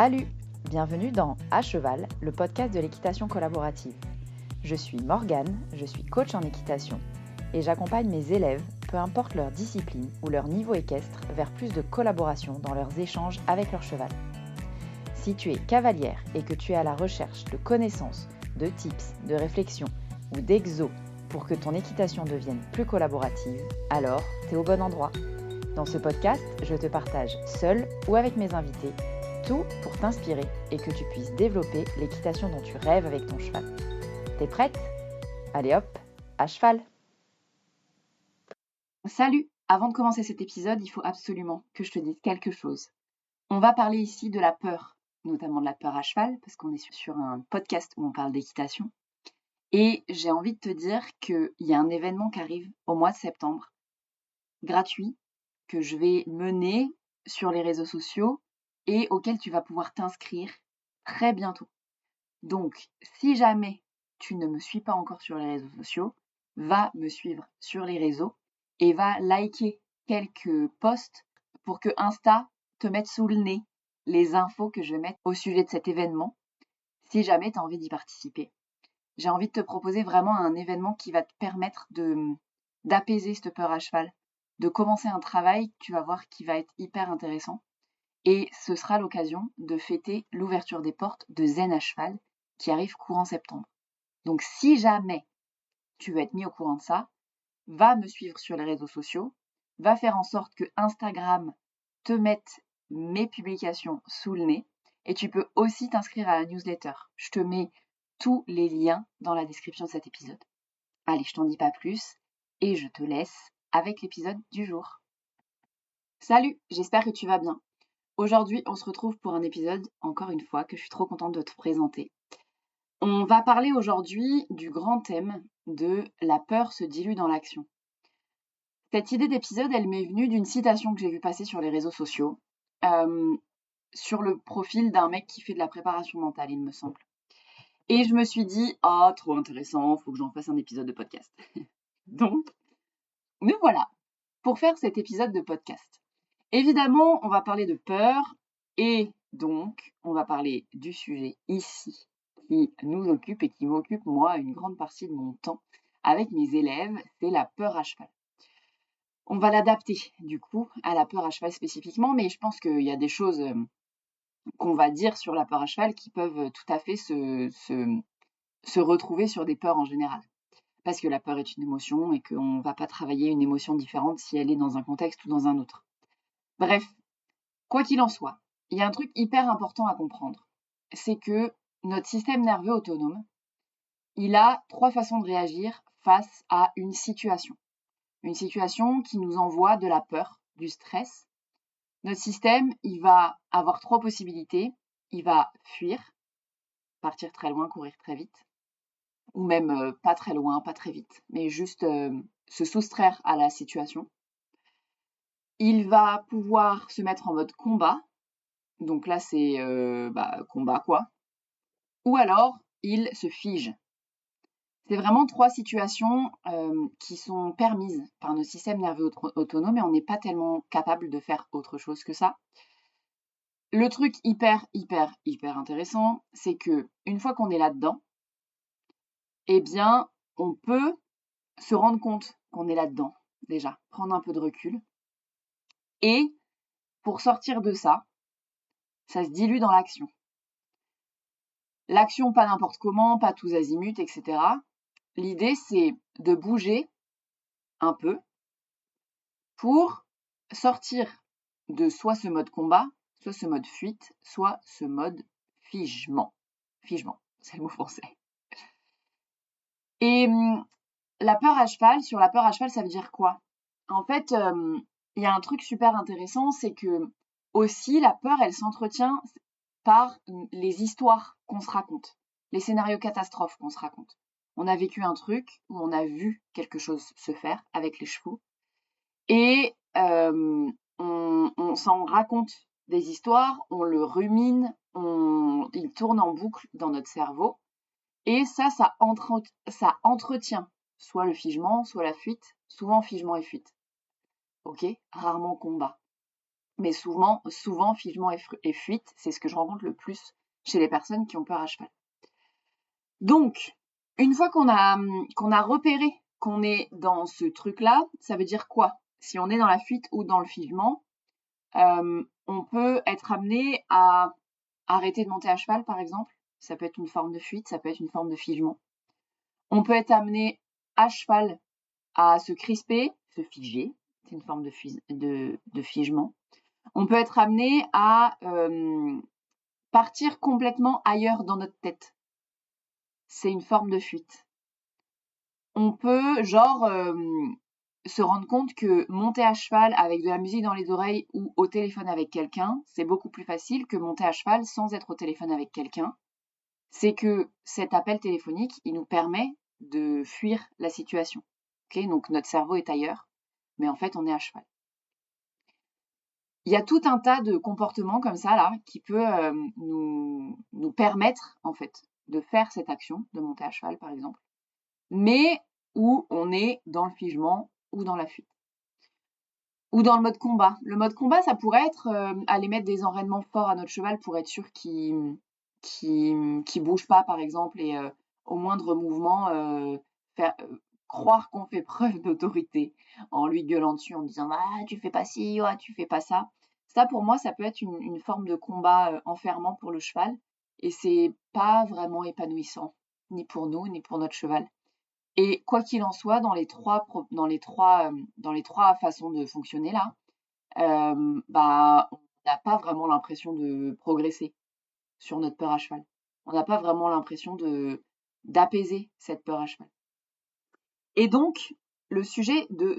Salut! Bienvenue dans À Cheval, le podcast de l'équitation collaborative. Je suis Morgane, je suis coach en équitation et j'accompagne mes élèves, peu importe leur discipline ou leur niveau équestre, vers plus de collaboration dans leurs échanges avec leur cheval. Si tu es cavalière et que tu es à la recherche de connaissances, de tips, de réflexions ou d'exos pour que ton équitation devienne plus collaborative, alors tu es au bon endroit. Dans ce podcast, je te partage seule ou avec mes invités tout pour t'inspirer et que tu puisses développer l'équitation dont tu rêves avec ton cheval. T'es prête ? Allez hop, à cheval ! Salut ! Avant de commencer cet épisode, il faut absolument que je te dise quelque chose. On va parler ici de la peur, notamment de la peur à cheval, parce qu'on est sur un podcast où on parle d'équitation. Et j'ai envie de te dire qu'il y a un événement qui arrive au mois de septembre, gratuit, que je vais mener sur les réseaux sociaux et auquel tu vas pouvoir t'inscrire très bientôt. Donc, si jamais tu ne me suis pas encore sur les réseaux sociaux, va me suivre sur les réseaux et va liker quelques posts pour que Insta te mette sous le nez les infos que je vais mettre au sujet de cet événement, si jamais tu as envie d'y participer. J'ai envie de te proposer vraiment un événement qui va te permettre d'apaiser cette peur à cheval, de commencer un travail, tu vas voir, qui va être hyper intéressant. Et ce sera l'occasion de fêter l'ouverture des portes de Zen à cheval qui arrive courant septembre. Donc si jamais tu veux être mis au courant de ça, va me suivre sur les réseaux sociaux, va faire en sorte que Instagram te mette mes publications sous le nez et tu peux aussi t'inscrire à la newsletter. Je te mets tous les liens dans la description de cet épisode. Allez, je t'en dis pas plus et je te laisse avec l'épisode du jour. Salut, j'espère que tu vas bien. Aujourd'hui, on se retrouve pour un épisode, encore une fois, que je suis trop contente de te présenter. On va parler aujourd'hui du grand thème de la peur se dilue dans l'action. Cette idée d'épisode, elle m'est venue d'une citation que j'ai vue passer sur les réseaux sociaux, sur le profil d'un mec qui fait de la préparation mentale, il me semble. Et je me suis dit, trop intéressant, faut que j'en fasse un épisode de podcast. Donc, me voilà, pour faire cet épisode de podcast. Évidemment, on va parler de peur et donc, on va parler du sujet ici qui nous occupe et qui m'occupe, moi, une grande partie de mon temps avec mes élèves, c'est la peur à cheval. On va l'adapter, du coup, à la peur à cheval spécifiquement, mais je pense qu'il y a des choses qu'on va dire sur la peur à cheval qui peuvent tout à fait se retrouver sur des peurs en général. Parce que la peur est une émotion et qu'on ne va pas travailler une émotion différente si elle est dans un contexte ou dans un autre. Bref, quoi qu'il en soit, il y a un truc hyper important à comprendre. C'est que notre système nerveux autonome, il a 3 façons de réagir face à une situation. Une situation qui nous envoie de la peur, du stress. Notre système, il va avoir 3 possibilités. Il va fuir, partir très loin, courir très vite. Ou même pas très loin, pas très vite, mais juste se soustraire à la situation. Il va pouvoir se mettre en mode combat. Donc là, c'est combat, quoi. Ou alors, il se fige. C'est vraiment 3 situations qui sont permises par notre système nerveux autonome et on n'est pas tellement capable de faire autre chose que ça. Le truc hyper intéressant, c'est que une fois qu'on est là-dedans, eh bien, on peut se rendre compte qu'on est là-dedans, déjà, prendre un peu de recul. Et pour sortir de ça, ça se dilue dans l'action. L'action, pas n'importe comment, pas tous azimuts, etc. L'idée, c'est de bouger un peu pour sortir de soit ce mode combat, soit ce mode fuite, soit ce mode figement. Figement, c'est le mot français. Et la peur à cheval, sur la peur à cheval, ça veut dire quoi ? En fait, il y a un truc super intéressant, c'est que aussi la peur, elle s'entretient par les histoires qu'on se raconte, les scénarios catastrophes qu'on se raconte. On a vécu un truc où on a vu quelque chose se faire avec les chevaux et on s'en raconte des histoires, on le rumine, il tourne en boucle dans notre cerveau et ça entretient soit le figement, soit la fuite, souvent figement et fuite. Ok, rarement combat. Mais souvent figement et fuite, c'est ce que je rencontre le plus chez les personnes qui ont peur à cheval. Donc, une fois qu'on a repéré qu'on est dans ce truc-là, ça veut dire quoi? Si on est dans la fuite ou dans le figement, on peut être amené à arrêter de monter à cheval, par exemple. Ça peut être une forme de fuite, ça peut être une forme de figement. On peut être amené à cheval à se crisper, se figer, c'est une forme de figement. On peut être amené à partir complètement ailleurs dans notre tête. C'est une forme de fuite. On peut, se rendre compte que monter à cheval avec de la musique dans les oreilles ou au téléphone avec quelqu'un, c'est beaucoup plus facile que monter à cheval sans être au téléphone avec quelqu'un. C'est que cet appel téléphonique, il nous permet de fuir la situation. Okay, donc notre cerveau est ailleurs, mais en fait, on est à cheval. Il y a tout un tas de comportements comme ça là qui peut nous permettre en fait de faire cette action de monter à cheval par exemple, mais où on est dans le figement ou dans la fuite ou dans le mode combat. Le mode combat, ça pourrait être aller mettre des enraînements forts à notre cheval pour être sûr qu'il bouge pas par exemple et au moindre mouvement faire croire qu'on fait preuve d'autorité en lui gueulant dessus en disant ah tu fais pas ci, ah, tu fais pas ça. Ça pour moi ça peut être une forme de combat enfermant pour le cheval et c'est pas vraiment épanouissant ni pour nous ni pour notre cheval. Et quoi qu'il en soit dans les trois façons de fonctionner là, on n'a pas vraiment l'impression de progresser sur notre peur à cheval. On n'a pas vraiment l'impression d'apaiser cette peur à cheval. Et donc, le sujet de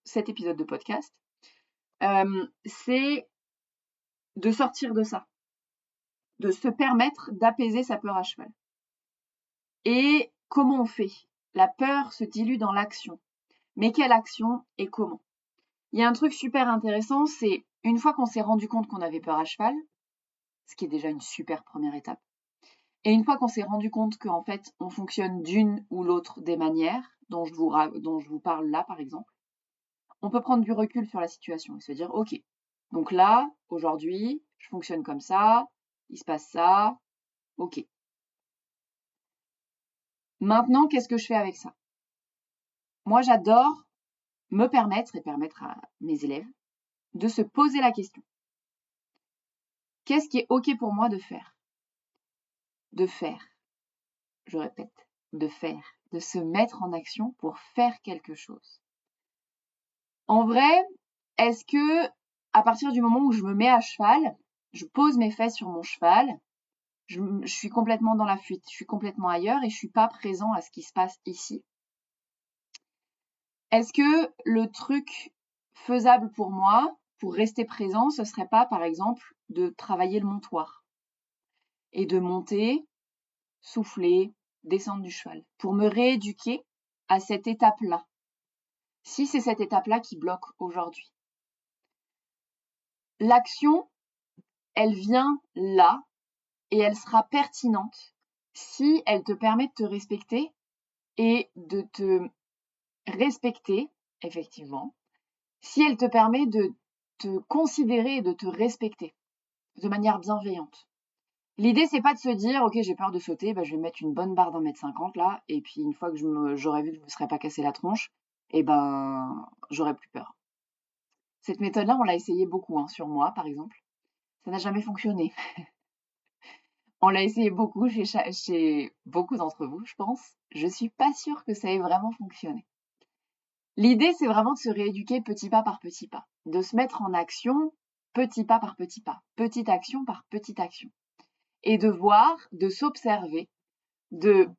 cet épisode de podcast, c'est de sortir de ça, de se permettre d'apaiser sa peur à cheval. Et comment on fait? La peur se dilue dans l'action. Mais quelle action et comment? Il y a un truc super intéressant, c'est une fois qu'on s'est rendu compte qu'on avait peur à cheval, ce qui est déjà une super première étape, et une fois qu'on s'est rendu compte qu'en fait, on fonctionne d'une ou l'autre des manières dont je vous parle là, par exemple, on peut prendre du recul sur la situation et se dire, ok, donc là, aujourd'hui, je fonctionne comme ça, il se passe ça, ok. Maintenant, qu'est-ce que je fais avec ça? Moi, j'adore me permettre et permettre à mes élèves de se poser la question. Qu'est-ce qui est ok pour moi de faire? De faire, je répète, de faire, de se mettre en action pour faire quelque chose. En vrai, est-ce que à partir du moment où je me mets à cheval, je pose mes fesses sur mon cheval, je suis complètement dans la fuite, je suis complètement ailleurs et je suis pas présent à ce qui se passe ici? Est-ce que le truc faisable pour moi, pour rester présent, ce serait pas, par exemple, de travailler le montoir et de monter, souffler, descendre du cheval pour me rééduquer à cette étape-là? Si c'est cette étape-là qui bloque aujourd'hui. L'action, elle vient là et elle sera pertinente si elle te permet de te respecter et de te respecter, effectivement, si elle te permet de te considérer et de te respecter de manière bienveillante. L'idée, c'est pas de se dire, ok, j'ai peur de sauter, je vais mettre une bonne barre d'1,50 m là, et puis une fois que j'aurais vu que je me serais pas cassé la tronche, j'aurais plus peur. Cette méthode-là, on l'a essayé beaucoup sur moi, par exemple. Ça n'a jamais fonctionné. On l'a essayé beaucoup chez beaucoup d'entre vous, je pense. Je suis pas sûre que ça ait vraiment fonctionné. L'idée, c'est vraiment de se rééduquer petit pas par petit pas, de se mettre en action petit pas par petit pas, petite action par petite action, et de voir, de s'observer, de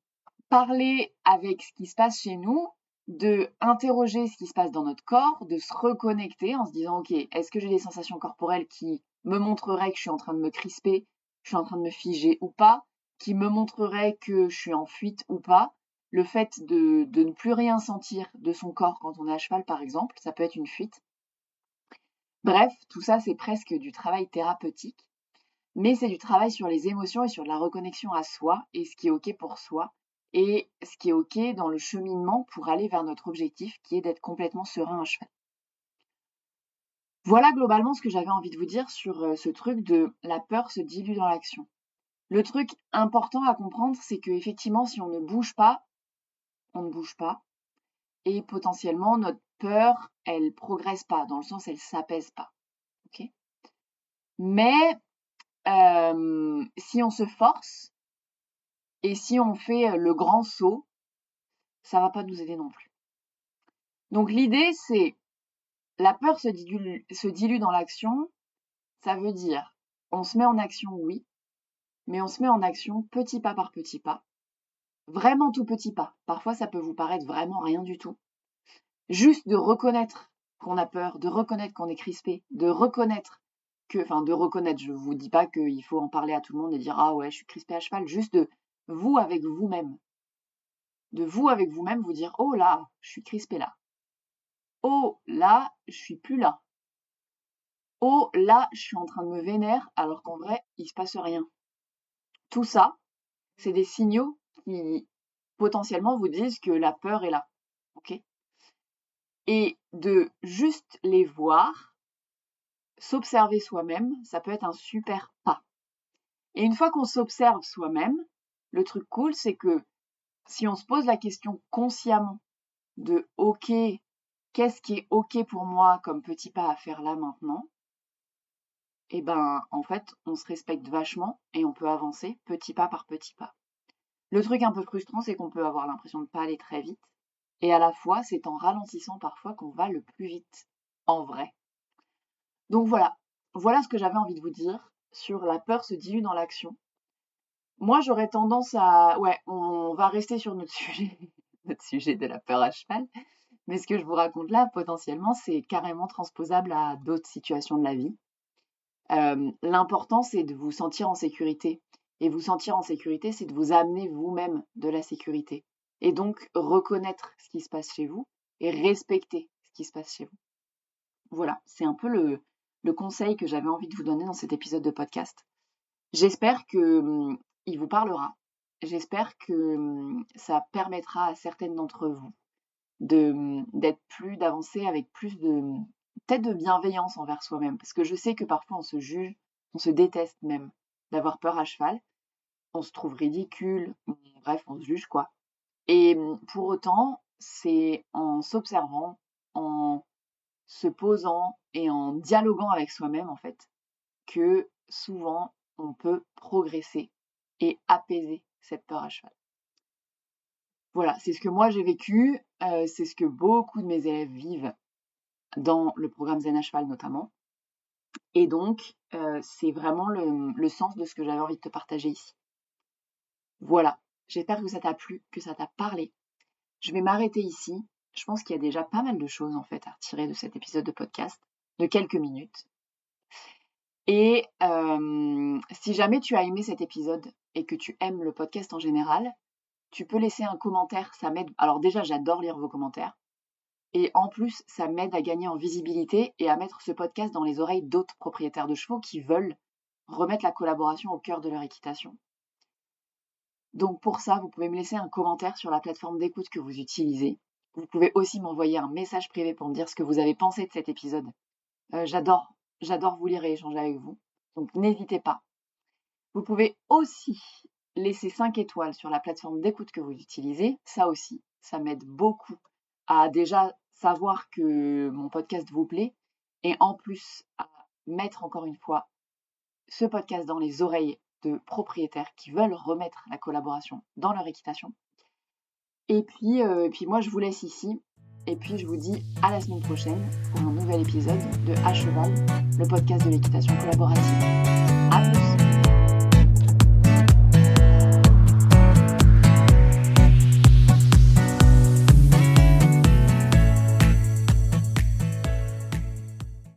parler avec ce qui se passe chez nous, de interroger ce qui se passe dans notre corps, de se reconnecter en se disant, ok, est-ce que j'ai des sensations corporelles qui me montreraient que je suis en train de me crisper, je suis en train de me figer ou pas, qui me montreraient que je suis en fuite ou pas? Le fait de ne plus rien sentir de son corps quand on est à cheval, par exemple, ça peut être une fuite. Bref, tout ça, c'est presque du travail thérapeutique, mais c'est du travail sur les émotions et sur la reconnexion à soi et ce qui est ok pour soi et ce qui est ok dans le cheminement pour aller vers notre objectif qui est d'être complètement serein à cheval. Voilà globalement ce que j'avais envie de vous dire sur ce truc de la peur se dilue dans l'action. Le truc important à comprendre, c'est qu'effectivement, si on ne bouge pas, on ne bouge pas. Et potentiellement, notre peur, elle progresse pas, dans le sens, elle s'apaise pas. Ok. Mais si on se force et si on fait le grand saut, ça va pas nous aider non plus. Donc l'idée, c'est la peur se dilue dans l'action. Ça veut dire, on se met en action, oui, mais on se met en action petit pas par petit pas. Vraiment tout petit pas. Parfois, ça peut vous paraître vraiment rien du tout. Juste de reconnaître qu'on a peur, de reconnaître qu'on est crispé, de reconnaître, je vous dis pas qu'il faut en parler à tout le monde et dire ah ouais, je suis crispé à cheval, juste de vous avec vous-même. De vous avec vous-même vous dire oh là, je suis crispé là. Oh là, je suis plus là. Oh là, je suis en train de me vénère alors qu'en vrai, il se passe rien. Tout ça, c'est des signaux qui potentiellement vous disent que la peur est là. Ok ? Et de juste les voir, s'observer soi-même, ça peut être un super pas. Et une fois qu'on s'observe soi-même, le truc cool, c'est que si on se pose la question consciemment de OK, qu'est-ce qui est OK pour moi comme petit pas à faire là maintenant, et ben en fait, on se respecte vachement et on peut avancer petit pas par petit pas. Le truc un peu frustrant, c'est qu'on peut avoir l'impression de pas aller très vite. Et à la fois, c'est en ralentissant parfois qu'on va le plus vite, en vrai. Donc voilà ce que j'avais envie de vous dire sur la peur se dilue dans l'action. Moi, j'aurais tendance à... Ouais, on va rester sur notre sujet, notre sujet de la peur à cheval. Mais ce que je vous raconte là, potentiellement, c'est carrément transposable à d'autres situations de la vie. L'important, c'est de vous sentir en sécurité. Et vous sentir en sécurité, c'est de vous amener vous-même de la sécurité. Et donc, reconnaître ce qui se passe chez vous et respecter ce qui se passe chez vous. Voilà, c'est un peu le conseil que j'avais envie de vous donner dans cet épisode de podcast. J'espère que il vous parlera. J'espère que ça permettra à certaines d'entre vous d'avancer avec plus de peut-être de bienveillance envers soi-même. Parce que je sais que parfois on se juge, on se déteste même d'avoir peur à cheval. On se trouve ridicule, bref, on se juge quoi. Et pour autant, c'est en s'observant, en se posant et en dialoguant avec soi-même en fait, que souvent on peut progresser et apaiser cette peur à cheval. Voilà, c'est ce que moi j'ai vécu, c'est ce que beaucoup de mes élèves vivent dans le programme Zen à cheval notamment. Et donc, c'est vraiment le sens de ce que j'avais envie de te partager ici. Voilà, j'espère que ça t'a plu, que ça t'a parlé. Je vais m'arrêter ici. Je pense qu'il y a déjà pas mal de choses en fait à retirer de cet épisode de podcast, de quelques minutes. Et si jamais tu as aimé cet épisode et que tu aimes le podcast en général, tu peux laisser un commentaire, ça m'aide. Alors déjà, j'adore lire vos commentaires. Et en plus, ça m'aide à gagner en visibilité et à mettre ce podcast dans les oreilles d'autres propriétaires de chevaux qui veulent remettre la collaboration au cœur de leur équitation. Donc pour ça, vous pouvez me laisser un commentaire sur la plateforme d'écoute que vous utilisez. Vous pouvez aussi m'envoyer un message privé pour me dire ce que vous avez pensé de cet épisode. J'adore vous lire et échanger avec vous. Donc n'hésitez pas. Vous pouvez aussi laisser 5 étoiles sur la plateforme d'écoute que vous utilisez. Ça aussi, ça m'aide beaucoup à déjà savoir que mon podcast vous plaît et en plus à mettre encore une fois ce podcast dans les oreilles de propriétaires qui veulent remettre la collaboration dans leur équitation. Et puis moi, je vous laisse ici. Et puis, je vous dis à la semaine prochaine pour un nouvel épisode de À Cheval, le podcast de l'équitation collaborative. À plus!